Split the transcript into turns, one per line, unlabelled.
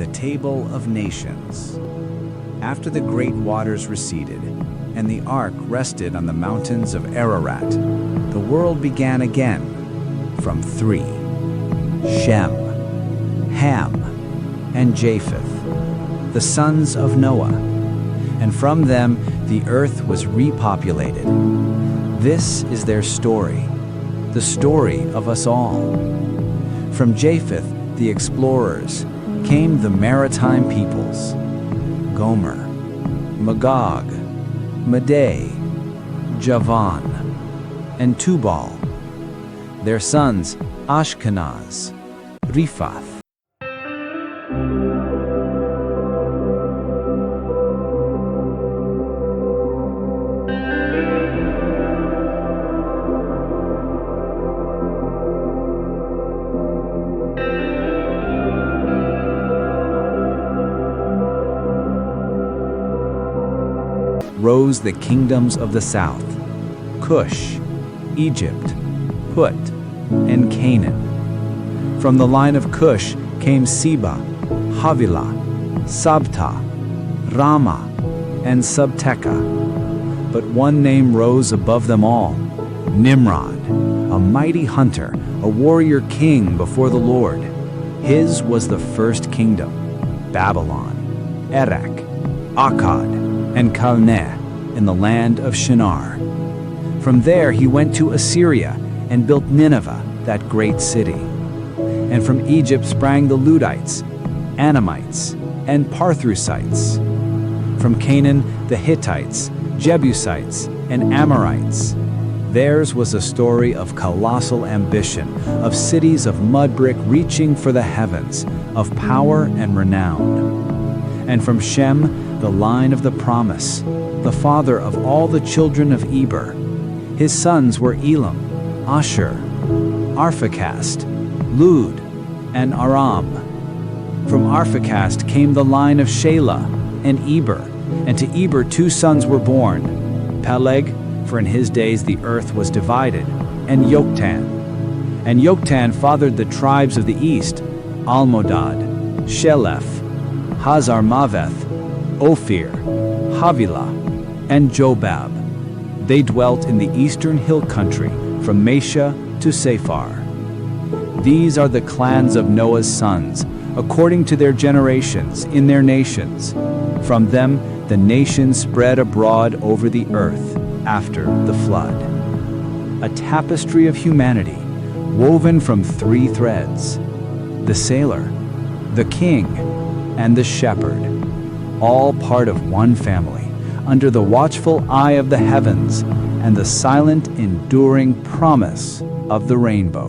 The Table of Nations. After the great waters receded, and the ark rested on the mountains of Ararat, the world began again from three: Shem, Ham, and Japheth, the sons of Noah. And from them the earth was repopulated. This is their story, the story of us all. From Japheth, the explorers, came the maritime peoples: Gomer, Magog, Madai, Javan, and Tubal. Their sons Ashkenaz, Riphath. Rose the kingdoms of the south: Cush, Egypt, Put, and Canaan. From the line of Cush came Seba, Havilah, Sabta, Rama, and Subteca. But one name rose above them all: Nimrod, a mighty hunter, a warrior king before the Lord. His was the first kingdom: Babylon, Erech, Akkad, and Calneh in the land of Shinar. From there he went to Assyria and built Nineveh, that great city. And from Egypt sprang the Ludites, Anamites, and Pathrusites. From Canaan the Hittites, Jebusites, and Amorites. Theirs was a story of colossal ambition, of cities of mud brick reaching for the heavens, of power and renown. And from Shem, the line of the promise, the father of all the children of Eber. His sons were Elam, Ashur, Arphaxad, Lud, and Aram. From Arphaxad came the line of Shelah and Eber, and to Eber 2 sons were born: Peleg, for in his days the earth was divided, and Yoktan. And Yoktan fathered the tribes of the east: Almodad, Sheleph, Hazarmaveth, Ophir, Havilah, and Jobab. They dwelt in the eastern hill country, from Mesha to Sephar. These are the clans of Noah's sons, according to their generations, in their nations. From them the nations spread abroad over the earth after the flood. A tapestry of humanity, woven from 3 threads: the sailor, the king, and the shepherd, all part of one family, under the watchful eye of the heavens and the silent, enduring promise of the rainbow.